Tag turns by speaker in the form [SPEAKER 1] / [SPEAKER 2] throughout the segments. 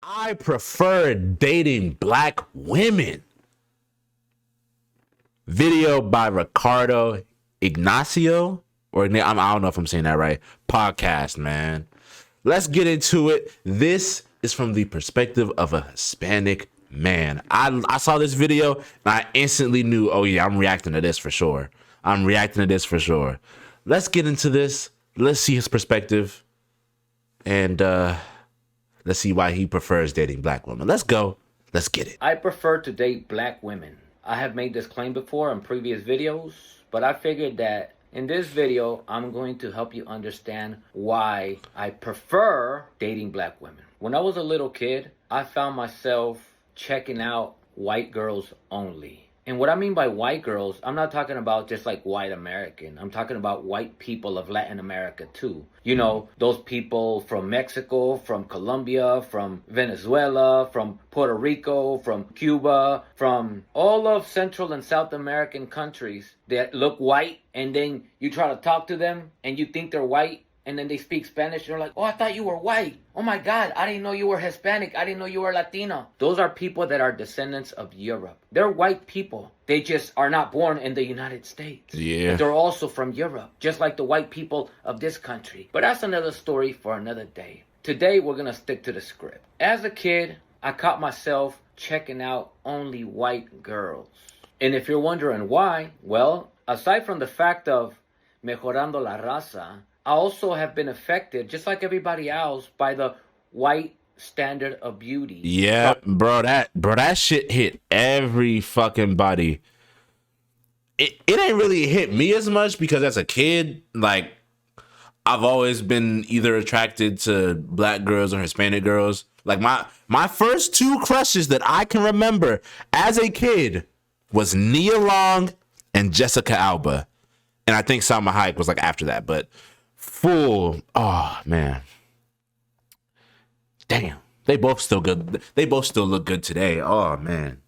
[SPEAKER 1] I prefer dating black women. Video by Ricardo Ignacio. I don't know if I'm saying that right. Podcast, man. Let's get into it. This is from the perspective of a Hispanic man. I saw this video and I instantly knew, oh yeah, I'm reacting to this for sure. I'm reacting to this for sure. Let's get into this. Let's see his perspective. And let's see why he prefers dating black women. Let's go. Let's get it.
[SPEAKER 2] I prefer to date black women. I have made this claim before in previous videos, but I figured that in this video, I'm going to help you understand why I prefer dating black women. When I was a little kid, I found myself checking out white girls only. And what I mean by white girls, I'm not talking about just like white American. I'm talking about white people of Latin America too. You know, those people from Mexico, from Colombia, from Venezuela, from Puerto Rico, from Cuba, from all of Central and South American countries that look white, and then you try to talk to them and you think they're white, and then they speak Spanish, and they're like, oh, I thought you were white. Oh my God, I didn't know you were Hispanic. I didn't know you were Latino. Those are people that are descendants of Europe. They're white people. They just are not born in the United States.
[SPEAKER 1] Yeah.
[SPEAKER 2] But they're also from Europe, just like the white people of this country. But that's another story for another day. Today, we're going to stick to the script. As a kid, I caught myself checking out only white girls. And if you're wondering why, well, aside from the fact of mejorando la raza, I also have been affected, just like everybody else, by the white standard of beauty.
[SPEAKER 1] Yeah, bro, that shit hit every fucking body. It ain't really hit me as much because as a kid, like, I've always been either attracted to black girls or Hispanic girls. Like my first two crushes that I can remember as a kid was Nia Long and Jessica Alba. And I think Salma Hayek was like after that, but oh man. Damn. They both still good. They both still look good today. Oh man.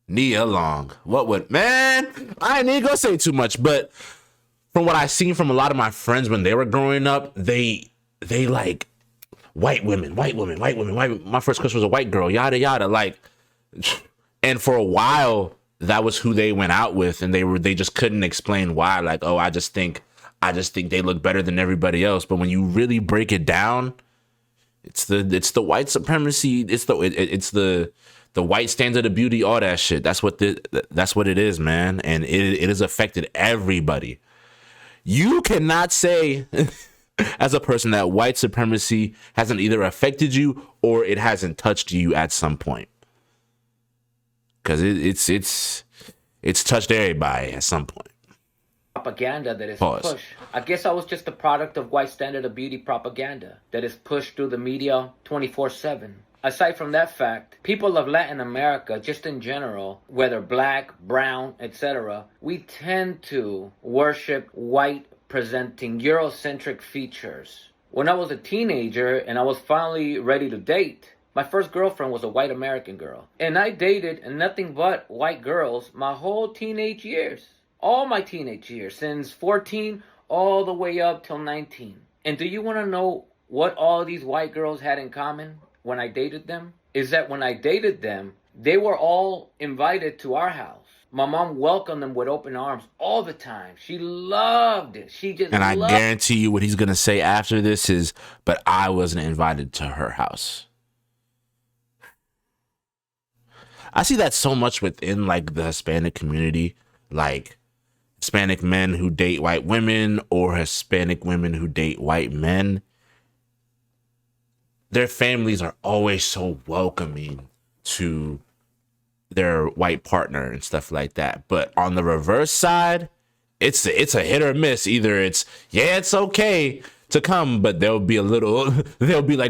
[SPEAKER 1] Nia Long. Man, I ain't even gonna say too much, but from what I seen from a lot of my friends when they were growing up, they like white women. My first crush was a white girl, yada yada. Like, and for a while, that was who they went out with, and they just couldn't explain why. Like, oh, I just think they look better than everybody else. But when you really break it down, it's the white supremacy. It's the white standard of beauty. All that shit. That's what it is, man. And it has affected everybody. You cannot say as a person that white supremacy hasn't either affected you or it hasn't touched you at some point. Because it's touched everybody at some point.
[SPEAKER 2] Propaganda that is pushed. I guess I was just a product of white standard of beauty propaganda that is pushed through the media 24/7. Aside from that fact, people of Latin America, just in general, whether black, brown, etc., we tend to worship white presenting Eurocentric features. When I was a teenager and I was finally ready to date, my first girlfriend was a white American girl. And I dated nothing but white girls my whole teenage years. All my teenage years, since 14 all the way up till 19. And do you want to know what all these white girls had in common when I dated them? Is that when I dated them, they were all invited to our house. My mom welcomed them with open arms all the time. She loved it.
[SPEAKER 1] And I guarantee you what he's going to say after this is, but I wasn't invited to her house. I see that so much within like the Hispanic community, like Hispanic men who date white women or Hispanic women who date white men. Their families are always so welcoming to their white partner and stuff like that. But on the reverse side, it's a hit or miss. Either it's okay to come, but there'll be like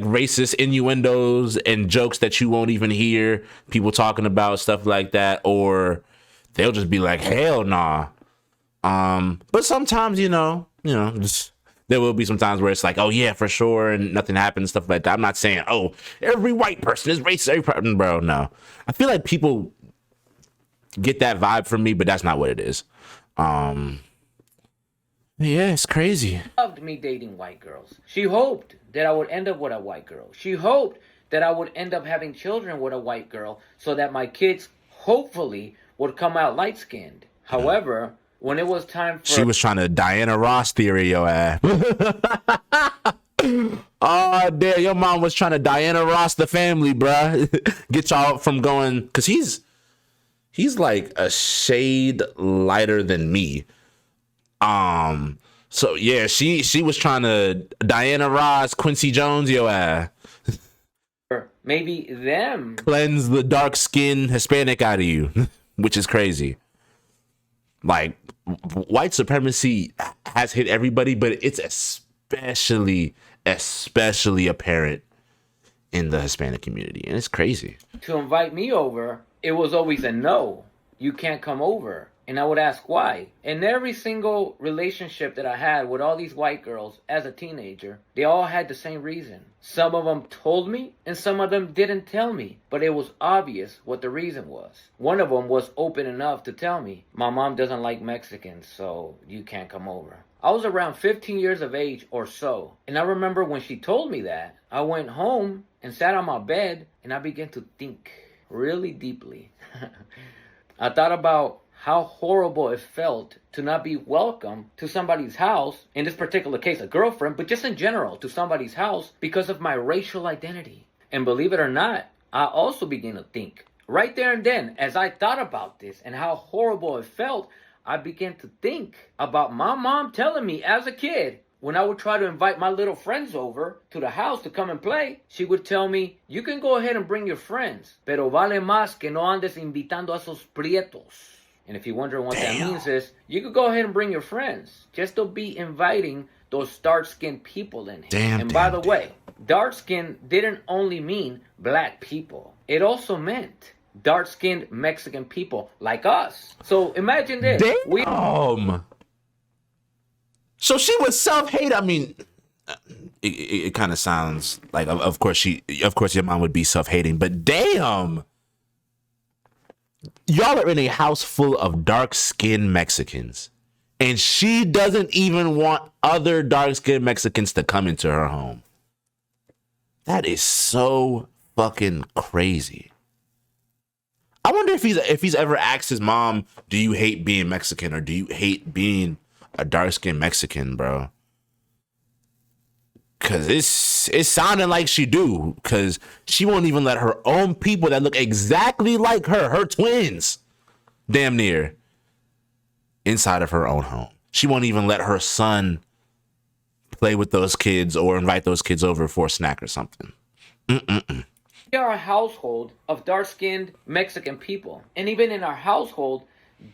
[SPEAKER 1] racist innuendos and jokes that you won't even hear people talking about, stuff like that, or they'll just be like, hell nah. But sometimes, just there will be some times where it's like, oh yeah, for sure, and nothing happens, stuff like that. I'm not saying, oh, every white person is racist, bro. No, I feel like people get that vibe from me, but that's not what it is. Yeah, it's crazy.
[SPEAKER 2] Loved me dating white girls. She hoped that I would end up with a white girl. She hoped that I would end up having children with a white girl so that my kids hopefully would come out light-skinned. However, when it was time for...
[SPEAKER 1] She was trying to Diana Ross theory your ass. Oh, damn, your mom was trying to Diana Ross the family, bruh. Get y'all from going, because he's like a shade lighter than me. So yeah, she was trying to Diana Ross, Quincy Jones your ass.
[SPEAKER 2] Maybe them
[SPEAKER 1] Cleanse the dark skin Hispanic out of you, which is crazy. Like, white supremacy has hit everybody, but it's especially apparent in the Hispanic community, and it's crazy.
[SPEAKER 2] To invite me over, it was always a no. You can't come over. And I would ask why. In every single relationship that I had with all these white girls as a teenager, they all had the same reason. Some of them told me, and some of them didn't tell me. But it was obvious what the reason was. One of them was open enough to tell me, my mom doesn't like Mexicans, so you can't come over. I was around 15 years of age or so. And I remember when she told me that, I went home and sat on my bed, and I began to think really deeply. I thought about how horrible it felt to not be welcome to somebody's house, in this particular case a girlfriend, but just in general to somebody's house because of my racial identity. And believe it or not, I also began to think, right there and then, as I thought about this and how horrible it felt, I began to think about my mom telling me as a kid, when I would try to invite my little friends over to the house to come and play, she would tell me, you can go ahead and bring your friends, pero vale más que no andes invitando a esos prietos. And if you're wondering what that means is, you could go ahead and bring your friends. Just to be inviting those dark-skinned people in here. And by the way, dark-skinned didn't only mean black people. It also meant dark-skinned Mexican people like us. So imagine this.
[SPEAKER 1] Damn. So she was self-hate. I mean, it kind of sounds like, of course your mom would be self-hating, but damn. Y'all are in a house full of dark-skinned Mexicans, and she doesn't even want other dark-skinned Mexicans to come into her home. That is so fucking crazy. I wonder if he's ever asked his mom, do you hate being Mexican, or do you hate being a dark-skinned Mexican, bro? Cause it's sounding like she do, cause she won't even let her own people that look exactly like her twins, damn near, inside of her own home. She won't even let her son play with those kids or invite those kids over for a snack or something.
[SPEAKER 2] We are a household of dark-skinned Mexican people. And even in our household,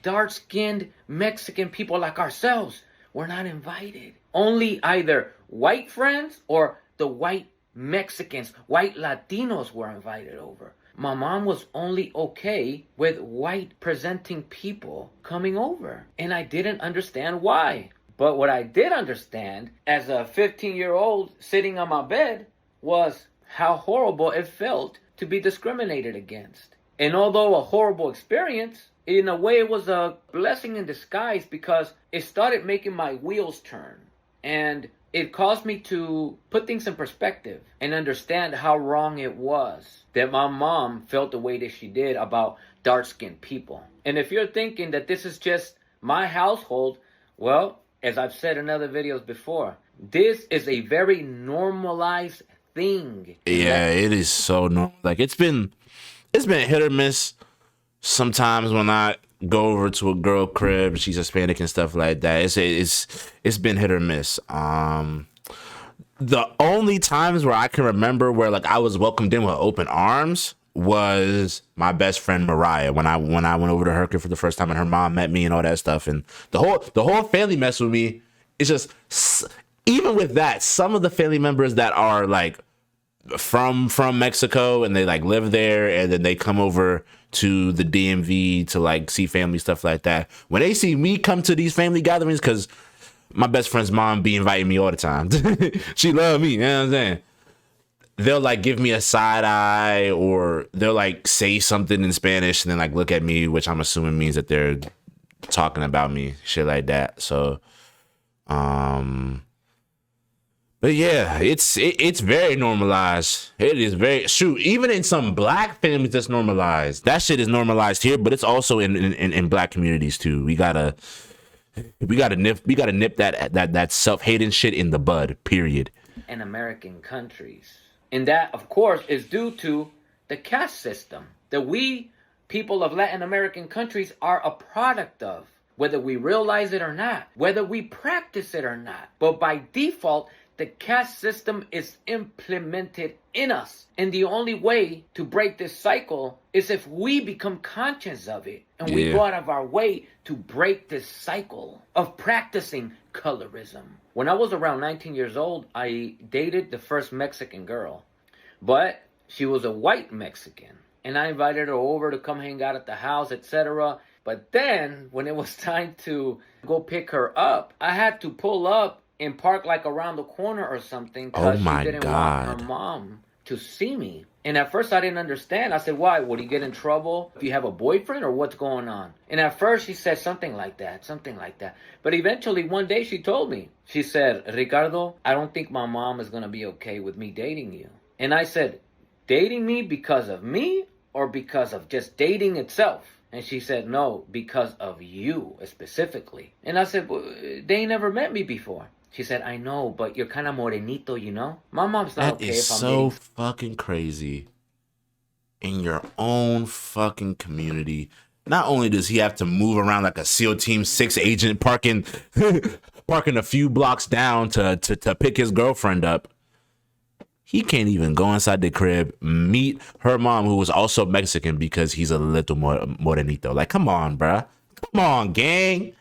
[SPEAKER 2] dark-skinned Mexican people like ourselves were not invited. Only either white friends or the white Mexicans, white Latinos were invited over. My mom was only okay with white presenting people coming over. And I didn't understand why. But what I did understand as a 15-year-old sitting on my bed was how horrible it felt to be discriminated against. And although a horrible experience, in a way it was a blessing in disguise because it started making my wheels turn. And it caused me to put things in perspective and understand how wrong it was that my mom felt the way that she did about dark-skinned people. And if you're thinking that this is just my household, well, as I've said in other videos before, this is a very normalized thing.
[SPEAKER 1] Yeah, it is so normal. Like it's been hit or miss. Sometimes when I go over to a girl crib, she's Hispanic and stuff like that, it's been hit or miss. The only times where I can remember where like I was welcomed in with open arms was my best friend Mariah when I went over to her crib for the first time and her mom met me and all that stuff, and the whole family messed with me. It's just, even with that, some of the family members that are like from Mexico and they like live there and then they come over to the DMV to like see family, stuff like that. When they see me come to these family gatherings, because my best friend's mom be inviting me all the time. She love me, you know what I'm saying? They'll like give me a side eye or they'll like say something in Spanish and then like look at me, which I'm assuming means that they're talking about me, shit like that. So, but But yeah, it's very normalized. It is very shoot. Even in some black families, that's normalized. That shit is normalized here, but it's also in black communities too. We gotta nip that self-hating shit in the bud. Period.
[SPEAKER 2] In American countries. And that, of course, is due to the caste system that we, people of Latin American countries, are a product of, whether we realize it or not, whether we practice it or not. But by default, the caste system is implemented in us. And the only way to break this cycle is if we become conscious of it. And we go out of our way to break this cycle of practicing colorism. When I was around 19 years old, I dated the first Mexican girl. But she was a white Mexican. And I invited her over to come hang out at the house, etc. But then, when it was time to go pick her up, I had to pull up and park like around the corner or something because she didn't want her mom to see me. And at first I didn't understand. I said, why? Would he get in trouble if you have a boyfriend or what's going on? And at first she said something like that. But eventually one day she told me, she said, Ricardo, I don't think my mom is going to be okay with me dating you. And I said, dating me because of me or because of just dating itself? And she said, no, because of you specifically. And I said, well, they ain't never met me before. She said, I know, but you're kind of morenito, you know? My mom's not okay if I'm
[SPEAKER 1] so fucking crazy. In your own fucking community. Not only does he have to move around like a SEAL Team 6 agent parking a few blocks down to pick his girlfriend up, he can't even go inside the crib, meet her mom, who was also Mexican, because he's a little more morenito. Like, come on, bruh. Come on, gang.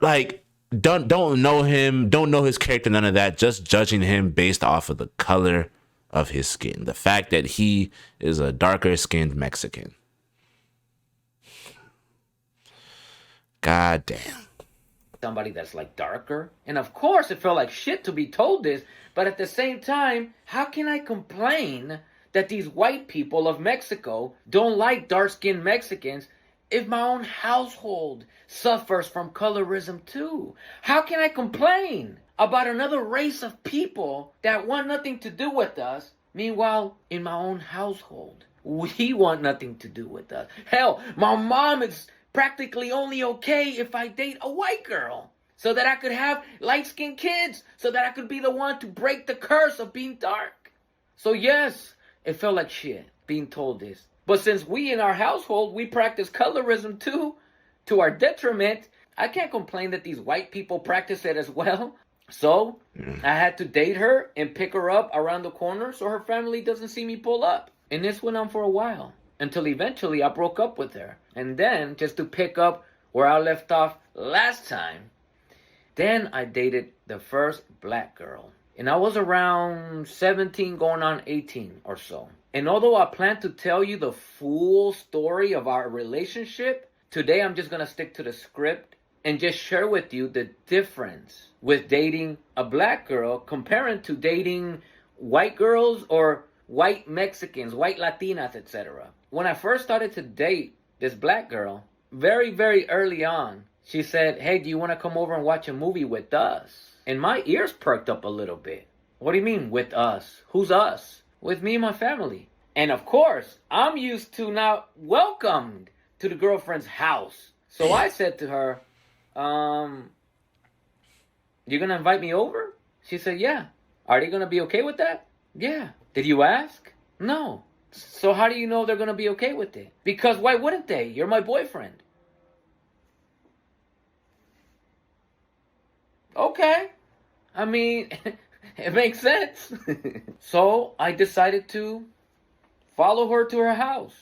[SPEAKER 1] Like, don't know him, don't know his character, none of that. Just judging him based off of the color of his skin. The fact that he is a darker skinned Mexican. God damn.
[SPEAKER 2] Somebody that's like darker. And of course it felt like shit to be told this, but at the same time, how can I complain that these white people of Mexico don't like dark-skinned Mexicans if my own household suffers from colorism too? How can I complain about another race of people that want nothing to do with us? Meanwhile, in my own household, we want nothing to do with us. Hell, my mom is practically only okay if I date a white girl, so that I could have light-skinned kids, so that I could be the one to break the curse of being dark. So yes, it felt like shit being told this. But since we in our household, we practice colorism too, to our detriment, I can't complain that these white people practice it as well. So I had to date her and pick her up around the corner so her family doesn't see me pull up. And this went on for a while, until eventually I broke up with her. And then, just to pick up where I left off last time, then I dated the first black girl. And I was around 17 going on 18 or so. And although I plan to tell you the full story of our relationship, today I'm just going to stick to the script and just share with you the difference with dating a black girl comparing to dating white girls or white Mexicans, white Latinas, etc. When I first started to date this black girl, very, very early on, she said, hey, do you want to come over and watch a movie with us? And my ears perked up a little bit. What do you mean, with us? Who's us? With me and my family. And of course, I'm used to now welcomed to the girlfriend's house. So I said to her, you're going to invite me over? She said, yeah. Are they going to be okay with that? Yeah. Did you ask? No. So how do you know they're going to be okay with it? Because why wouldn't they? You're my boyfriend. Okay. I mean, it makes sense. So I decided to follow her to her house.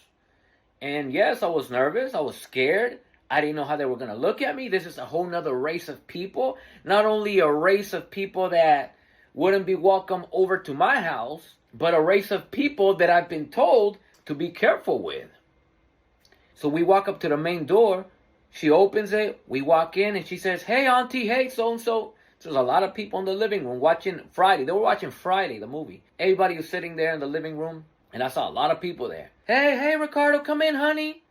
[SPEAKER 2] And yes, I was nervous. I was scared. I didn't know how they were going to look at me. This is a whole nother race of people. Not only a race of people that wouldn't be welcome over to my house, but a race of people that I've been told to be careful with. So we walk up to the main door. She opens it. We walk in and she says, hey, auntie, hey, so-and-so. So there's a lot of people in the living room watching Friday. They were watching Friday, the movie. Everybody was sitting there in the living room. And I saw a lot of people there. Hey, Ricardo, come in, honey.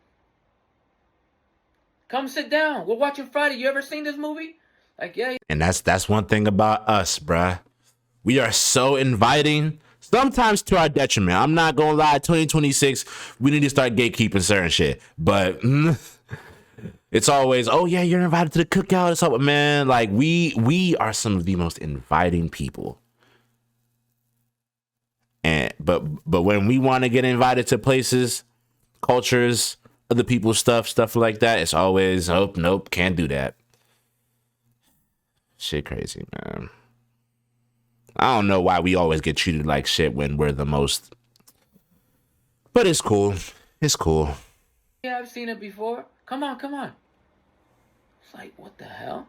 [SPEAKER 2] Come sit down. We're watching Friday. You ever seen this movie? Like, yeah.
[SPEAKER 1] And that's one thing about us, bruh. We are so inviting, sometimes to our detriment. I'm not gonna lie, 2026, we need to start gatekeeping certain shit. But it's always, oh yeah, you're invited to the cookout. It's all, man, like we are some of the most inviting people. And but when we want to get invited to places, cultures, other people's stuff like that, it's always, nope, can't do that. Shit crazy, man. I don't know why we always get treated like shit when we're the most. But it's cool. It's cool.
[SPEAKER 2] Yeah, I've seen it before. Come on. It's like, what the hell?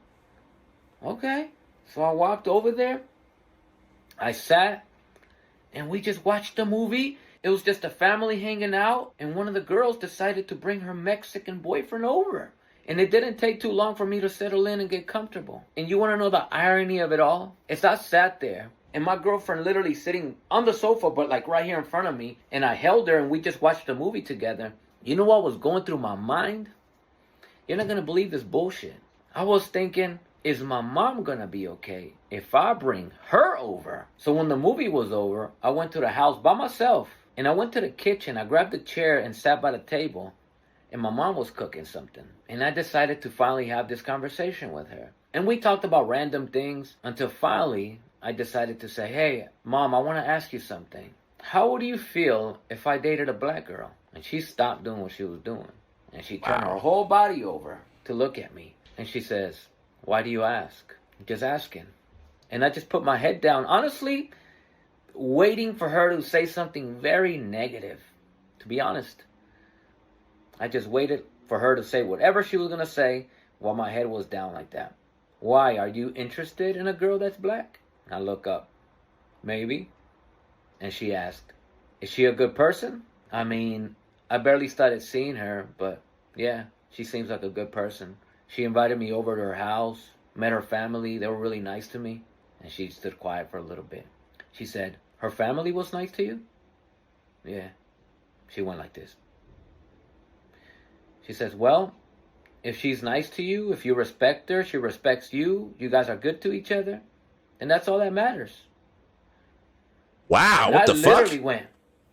[SPEAKER 2] Okay. So I walked over there. I sat. And we just watched the movie. It was just a family hanging out. And one of the girls decided to bring her Mexican boyfriend over. And it didn't take too long for me to settle in and get comfortable. And you want to know the irony of it all? Is I sat there. And my girlfriend literally sitting on the sofa, but like right here in front of me. And I held her and we just watched the movie together. You know what was going through my mind? You're not going to believe this bullshit. I was thinking, is my mom going to be okay if I bring her over? So when the movie was over, I went to the house by myself. And I went to the kitchen. I grabbed a chair and sat by the table. And my mom was cooking something. And I decided to finally have this conversation with her. And we talked about random things until finally I decided to say, hey, Mom, I want to ask you something. How would you feel if I dated a black girl? And she stopped doing what she was doing. And she turned her whole body over to look at me. And she says, why do you ask? Just asking. And I just put my head down, honestly, waiting for her to say something very negative. To be honest, I just waited for her to say whatever she was going to say while my head was down like that. Why? Are you interested in a girl that's black? I look up. Maybe. And she asked, is she a good person? I mean, I barely started seeing her, but yeah, she seems like a good person. She invited me over to her house, met her family. They were really nice to me. And she stood quiet for a little bit. She said, her family was nice to you? Yeah. She went like this. She says, well, if she's nice to you, if you respect her, she respects you, you guys are good to each other, and that's all that matters.
[SPEAKER 1] Wow,
[SPEAKER 2] and
[SPEAKER 1] what the fuck?
[SPEAKER 2] I literally went.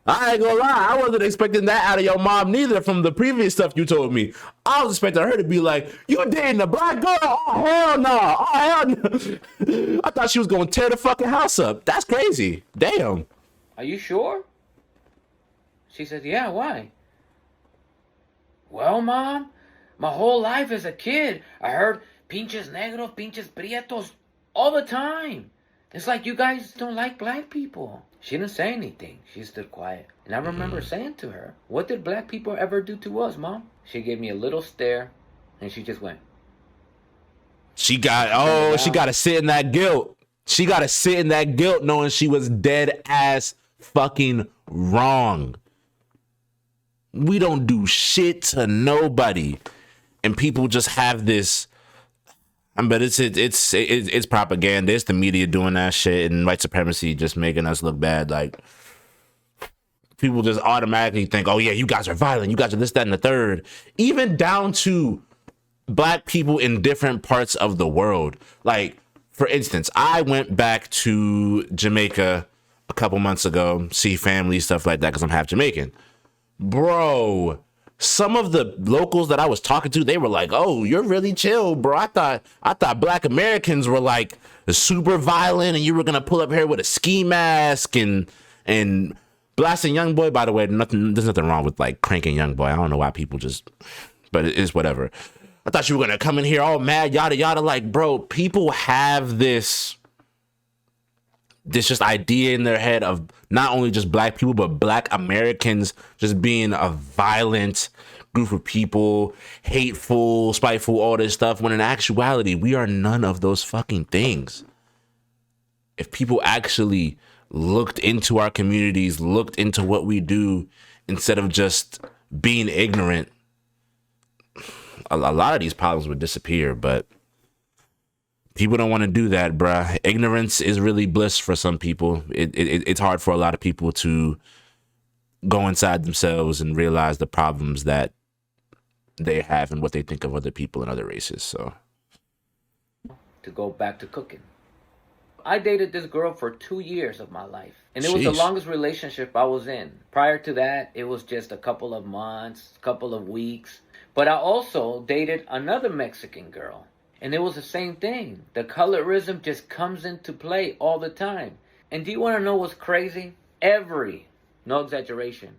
[SPEAKER 1] I ain't gonna lie, I wasn't expecting that out of your mom neither from the previous stuff you told me. I was expecting her to be like, you dating a black girl? Oh, hell no. Oh, hell no. I thought she was gonna tear the fucking house up. That's crazy. Damn.
[SPEAKER 2] Are you sure? She said, yeah, why? Well, Mom, my whole life as a kid, I heard pinches negros, pinches prietos all the time. It's like you guys don't like black people. She didn't say anything. She stood quiet. And I remember saying to her, what did black people ever do to us, Mom? She gave me a little stare, and she just went.
[SPEAKER 1] She got to sit in that guilt. She got to sit in that guilt knowing she was dead ass fucking wrong. We don't do shit to nobody. And people just have this, but it's propaganda. It's the media doing that shit and white supremacy just making us look bad. Like, people just automatically think, oh yeah, you guys are violent. You guys are this, that, and the third. Even down to black people in different parts of the world. Like, for instance, I went back to Jamaica a couple months ago, see family, stuff like that, because I'm half Jamaican. Bro, some of the locals that I was talking to, they were like, oh, you're really chill, bro. I thought black Americans were like super violent and you were gonna pull up here with a ski mask and blasting young boy. By the way, there's nothing wrong with like cranking young boy. I don't know why people just, but it is whatever. I thought you were gonna come in here all mad, yada yada. Like, bro, people have this just idea in their head of not only just black people, but black Americans just being a violent group of people, hateful, spiteful, all this stuff, when in actuality, we are none of those fucking things. If people actually looked into our communities, looked into what we do, instead of just being ignorant, a lot of these problems would disappear, but people don't want to do that, bruh. Ignorance is really bliss for some people. It's hard for a lot of people to go inside themselves and realize the problems that they have and what they think of other people and other races. So,
[SPEAKER 2] to go back to cooking. I dated this girl for 2 years of my life. And it was the
[SPEAKER 1] Sheesh.
[SPEAKER 2] longest relationship I was in. Prior to that, it was just a couple of months, a couple of weeks. But I also dated another Mexican girl. And it was the same thing. The colorism just comes into play all the time. And do you want to know what's crazy? No exaggeration,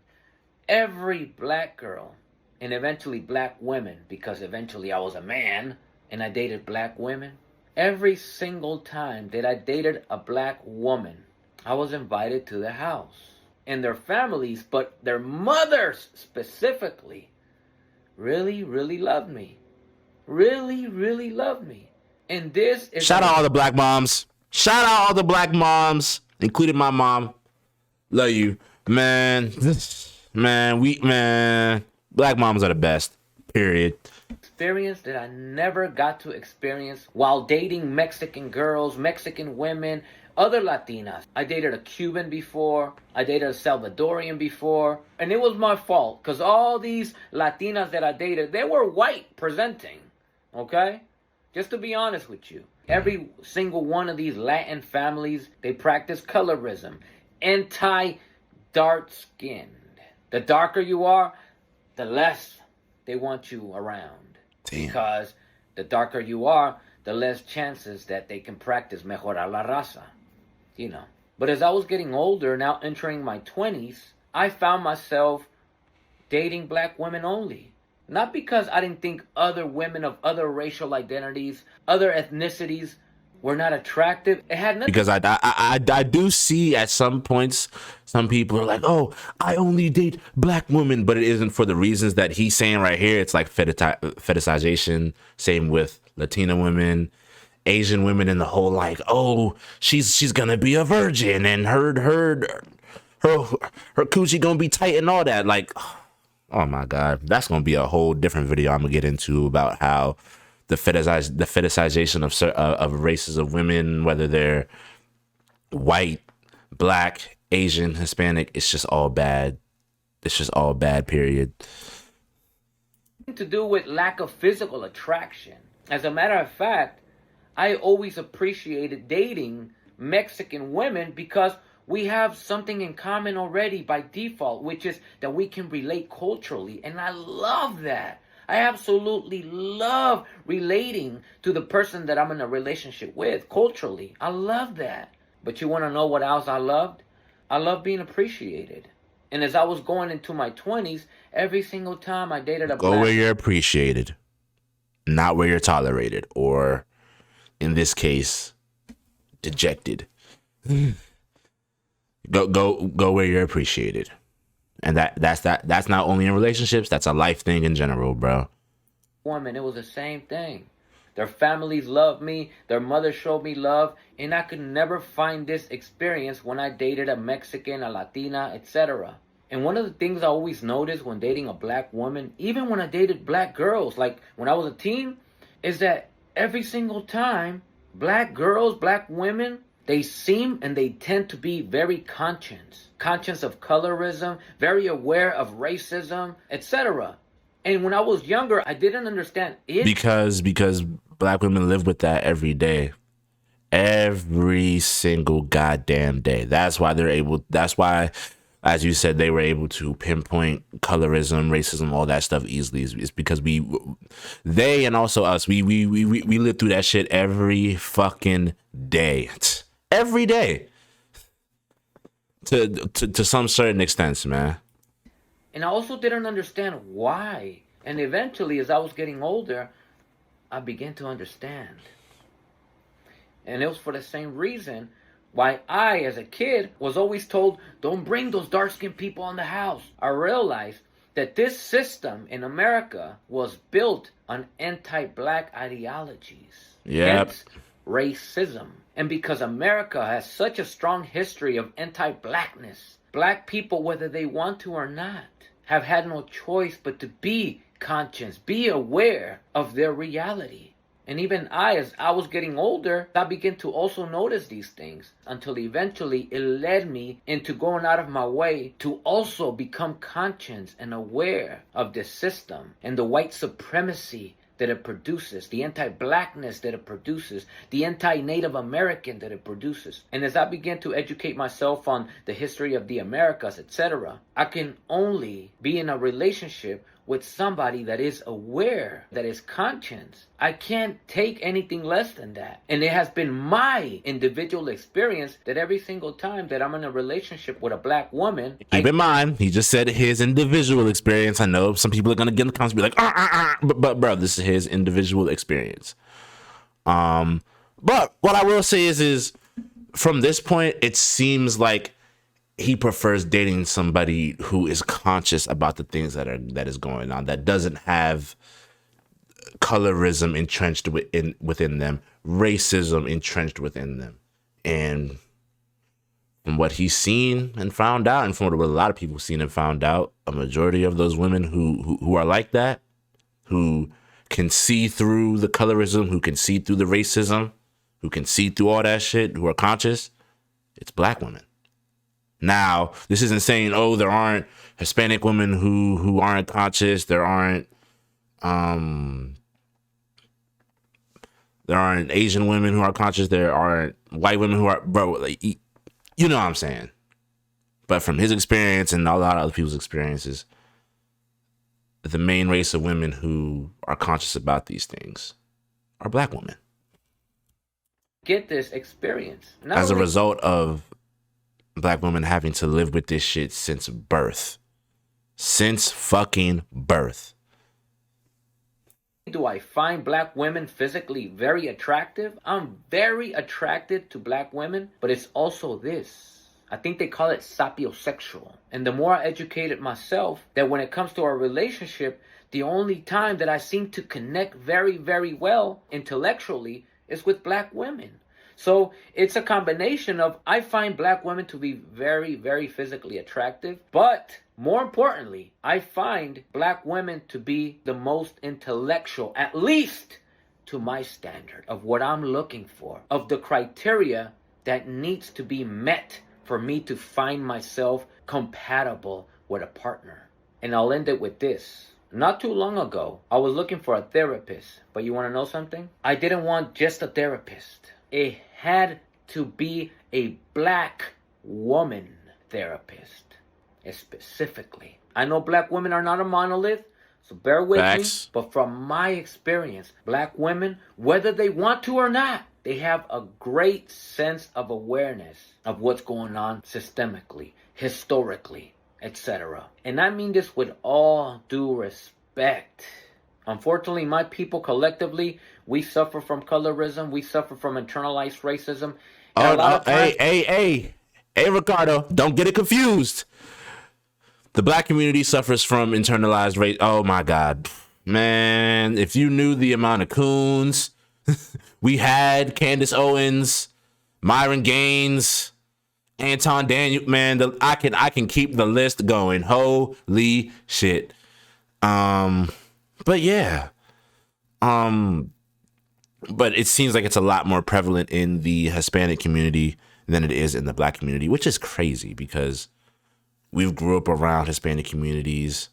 [SPEAKER 2] every black girl, and eventually black women, because eventually I was a man and I dated black women. Every single time that I dated a black woman, I was invited to their house. And their families, but their mothers specifically, really, really loved me. Really, really loved me. And this is...
[SPEAKER 1] Shout out all the black moms. Shout out all the black moms, including my mom. Love you. Man, black moms are the best, period.
[SPEAKER 2] Experience that I never got to experience while dating Mexican girls, Mexican women, other Latinas. I dated a Cuban before, I dated a Salvadorian before, and it was my fault, because all these Latinas that I dated, they were white presenting, okay? Just to be honest with you. Every single one of these Latin families, they practice colorism, anti-dark skinned. The darker you are, the less they want you around.
[SPEAKER 1] Damn.
[SPEAKER 2] Because the darker you are, the less chances that they can practice mejorar la raza. You know. But as I was getting older, now entering my 20s, I found myself dating black women only. Not because I didn't think other women of other racial identities, other ethnicities were not attractive. It had nothing.
[SPEAKER 1] Because I do see at some points, some people are like, oh, I only date black women, but it isn't for the reasons that he's saying right here. It's like fetishization. Same with Latina women, Asian women, and the whole like, oh, she's gonna be a virgin and her coochie gonna be tight and all that. Like, oh my God, that's gonna be a whole different video I'm gonna get into about how the fetishization of races of women, whether they're white, black, Asian, Hispanic, it's just all bad. It's just all bad, period.
[SPEAKER 2] To do with lack of physical attraction. As a matter of fact, I always appreciated dating Mexican women because we have something in common already by default, which is that we can relate culturally. And I love that. I absolutely love relating to the person that I'm in a relationship with culturally. I love that. But you want to know what else I loved? I love being appreciated. And as I was going into my 20s, every single time I dated a
[SPEAKER 1] Go
[SPEAKER 2] black...
[SPEAKER 1] where you're appreciated, not where you're tolerated, or in this case, dejected. Go where you're appreciated. And that's not only in relationships, that's a life thing in general, bro.
[SPEAKER 2] Woman, it was the same thing. Their families loved me, their mother showed me love, and I could never find this experience when I dated a Mexican, a Latina, etc. And one of the things I always noticed when dating a black woman, even when I dated black girls, like when I was a teen, is that every single time, black girls, black women, they seem and they tend to be very conscious of colorism, very aware of racism, etc. And when I was younger, I didn't understand it.
[SPEAKER 1] Because black women live with that every day. Every single goddamn day. That's why, as you said, they were able to pinpoint colorism, racism, all that stuff easily. It's because they and also us, we live through that shit every fucking day. Every day. To some certain extent, man.
[SPEAKER 2] And I also didn't understand why. And eventually, as I was getting older, I began to understand. And it was for the same reason why I, as a kid, was always told, don't bring those dark-skinned people in the house. I realized that this system in America was built on anti-black ideologies.
[SPEAKER 1] Yep.
[SPEAKER 2] Hence, racism. And because America has such a strong history of anti-blackness, black people, whether they want to or not, have had no choice but to be conscious, be aware of their reality. And even as I was getting older, I began to also notice these things until eventually it led me into going out of my way to also become conscious and aware of this system and the white supremacy that it produces, the anti-blackness that it produces, the anti-Native American that it produces. And as I begin to educate myself on the history of the Americas, etc., I can only be in a relationship with somebody that is aware, that is conscious. I can't take anything less than that. And it has been my individual experience that every single time that I'm in a relationship with a black woman,
[SPEAKER 1] keep in mind, he just said his individual experience. I know some people are gonna get in the comments and be like, but bro, this is his individual experience. But what I will say is from this point, it seems like he prefers dating somebody who is conscious about the things that is going on, that doesn't have colorism entrenched within them, racism entrenched within them. And from what he's seen and found out, and from what a lot of people seen and found out, a majority of those women who are like that, who can see through the colorism, who can see through the racism, who can see through all that shit, who are conscious, it's black women. Now, this isn't saying, oh, there aren't Hispanic women who aren't conscious. There aren't Asian women who are conscious. There aren't white women who are, bro, like, you know what I'm saying. But from his experience and a lot of other people's experiences, the main race of women who are conscious about these things are black women.
[SPEAKER 2] Get this experience.
[SPEAKER 1] As a result of black women having to live with this shit since birth. Since fucking birth.
[SPEAKER 2] Do I find black women physically very attractive? I'm very attracted to black women, but it's also this. I think they call it sapiosexual. And the more I educated myself, that when it comes to our relationship, the only time that I seem to connect very, very well intellectually is with black women. So it's a combination of, I find black women to be very, very physically attractive, but more importantly, I find black women to be the most intellectual, at least to my standard of what I'm looking for, of the criteria that needs to be met for me to find myself compatible with a partner. And I'll end it with this. Not too long ago, I was looking for a therapist, but you want to know something? I didn't want just a therapist. It had to be a black woman therapist, specifically. I know black women are not a monolith, so bear with me. But from my experience, black women, whether they want to or not, they have a great sense of awareness of what's going on systemically, historically, etc. And I mean this with all due respect. Unfortunately, my people collectively, we suffer from colorism. We suffer from internalized racism.
[SPEAKER 1] Hey, Ricardo, don't get it confused. The black community suffers from internalized race. Oh my God, man! If you knew the amount of coons we had, Candace Owens, Myron Gaines, Anton Daniel, man, I can keep the list going. Holy shit. But yeah. But it seems like it's a lot more prevalent in the Hispanic community than it is in the black community, which is crazy because we grew up around Hispanic communities.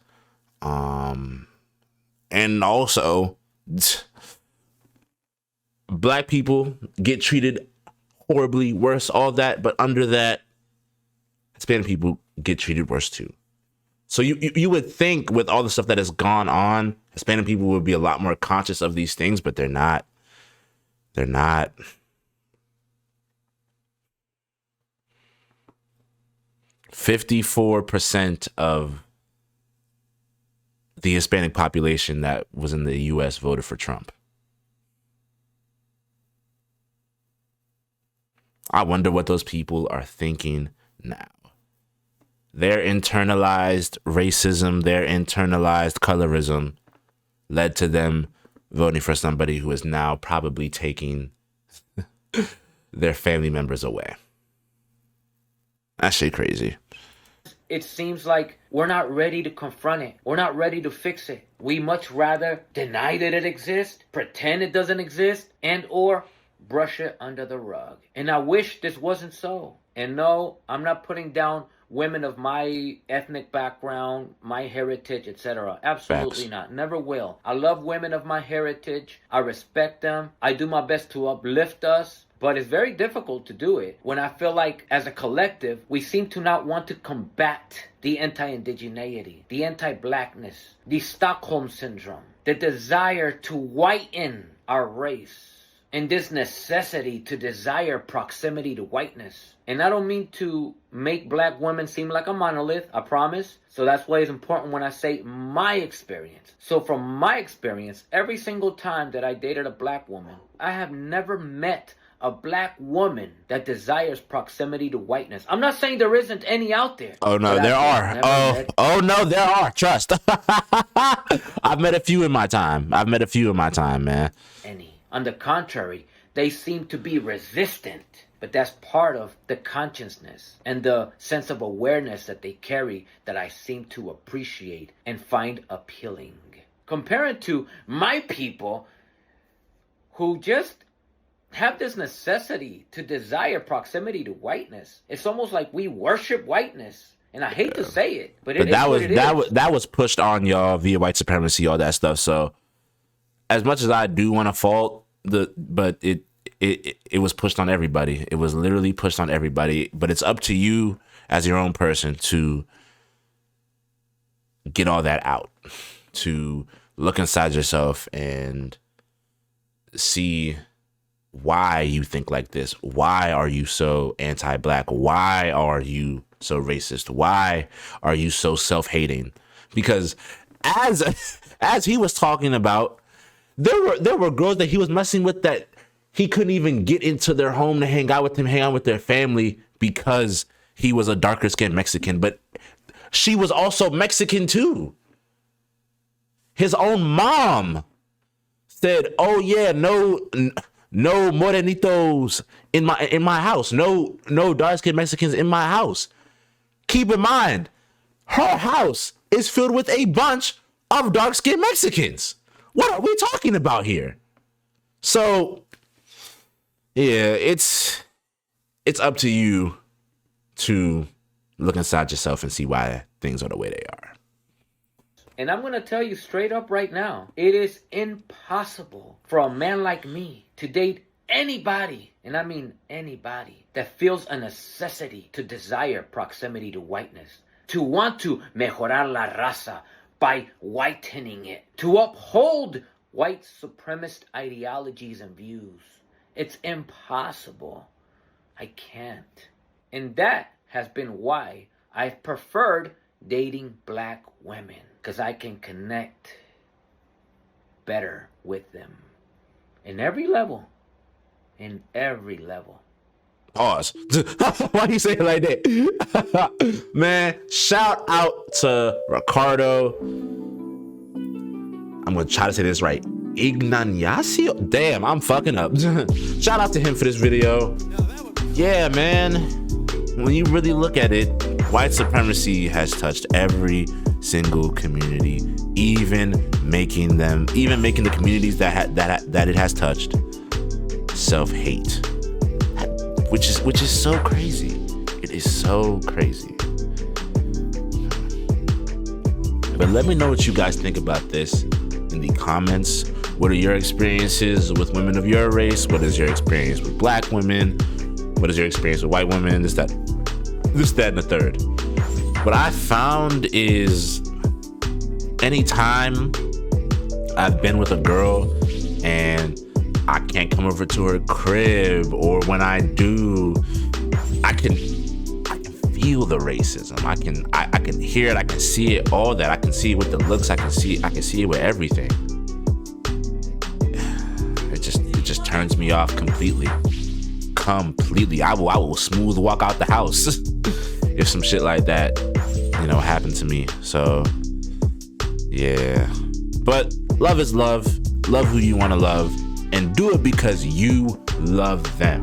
[SPEAKER 1] And also black people get treated horribly worse, all that, but under that, Hispanic people get treated worse too. So you would think with all the stuff that has gone on, Hispanic people would be a lot more conscious of these things, but they're not. They're not. 54% of the Hispanic population that was in the U.S. voted for Trump. I wonder what those people are thinking now. Their internalized racism, their internalized colorism led to them voting for somebody who is now probably taking their family members away. That shit crazy.
[SPEAKER 2] It seems like we're not ready to confront it. We're not ready to fix it. We much rather deny that it exists, pretend it doesn't exist, and or brush it under the rug. And I wish this wasn't so. And no, I'm not putting down women of my ethnic background, my heritage, etc. Absolutely
[SPEAKER 1] Facts.
[SPEAKER 2] not. Never will. I love women of my heritage. I respect them. I do my best to uplift us. But it's very difficult to do it when I feel like as a collective, we seem to not want to combat the anti-indigeneity, the anti-blackness, the Stockholm syndrome, the desire to whiten our race, and this necessity to desire proximity to whiteness. And I don't mean to make black women seem like a monolith, I promise. So that's why it's important when I say my experience. So from my experience, every single time that I dated a black woman, I have never met a black woman that desires proximity to whiteness. I'm not saying there isn't any out there.
[SPEAKER 1] Oh no, there are. Oh no, there are. Trust. I've met a few in my time. Man.
[SPEAKER 2] Any. On the contrary, they seem to be resistant. But that's part of the consciousness and the sense of awareness that they carry that I seem to appreciate and find appealing. Compared to my people who just have this necessity to desire proximity to whiteness. It's almost like we worship whiteness. And I hate to say it, but
[SPEAKER 1] that was pushed on y'all via white supremacy, all that stuff. So as much as I do want to fault but it was pushed on everybody. It was literally pushed on everybody. But it's up to you as your own person to get all that out, to look inside yourself and see why you think like this. Why are you so anti-black? Why are you so racist? Why are you so self-hating? Because as he was talking about, there were girls that he was messing with that he couldn't even get into their home to hang out with their family because he was a darker skinned Mexican. But she was also Mexican too. His own mom said, "Oh yeah, no morenitos in my house. No dark skinned Mexicans in my house." Keep in mind, her house is filled with a bunch of dark skinned Mexicans. What are we talking about here? So, yeah, it's up to you to look inside yourself and see why things are the way they are.
[SPEAKER 2] And I'm going to tell you straight up right now, it is impossible for a man like me to date anybody, and I mean anybody, that feels a necessity to desire proximity to whiteness, to want to mejorar la raza by whitening it, to uphold white supremacist ideologies and views. It's impossible. I can't. And that has been why I've preferred dating black women, because I can connect better with them in every level.
[SPEAKER 1] Pause. Why you say it like that? Man, shout out to Ricardo. I'm going to try to say this right. Ignacio? Damn, I'm fucking up. Shout out to him for this video. Yeah, man. When you really look at it, white supremacy has touched every single community, even making the communities that it has touched self-hate, which is so crazy. It is so crazy. But let me know what you guys think about this in the comments. What are your experiences with women of your race? What is your experience with black women? What is your experience with white women? This, that, and the third. What I found is anytime I've been with a girl and I can't come over to her crib, or when I do, I can feel the racism. I can hear it. I can see it. All that. I can see it with the looks. I can see it with everything. It just turns me off completely. I will smooth walk out the house if some shit like that, happened to me. So yeah, but love is love. Love who you want to love, and do it because you love them,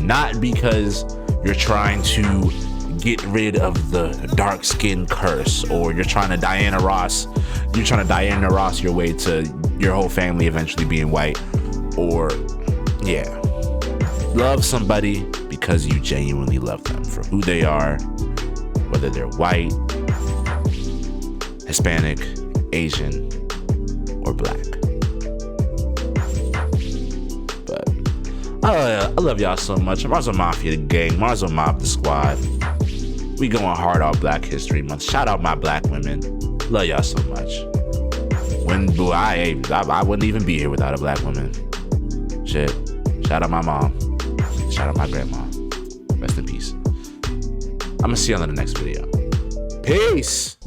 [SPEAKER 1] not because you're trying to get rid of the dark skin curse, or you're trying to Diana Ross your way to your whole family eventually being white. Or love somebody because you genuinely love them for who they are whether they're white, Hispanic, Asian, or black. But I love y'all so much. Marso Mafia, the gang. Marso Mob, the squad. We going hard on Black History Month. Shout out my black women. Love y'all so much. I wouldn't even be here without a black woman. Shit. Shout out my mom. Shout out my grandma. Rest in peace. I'm gonna see you on the next video. Peace.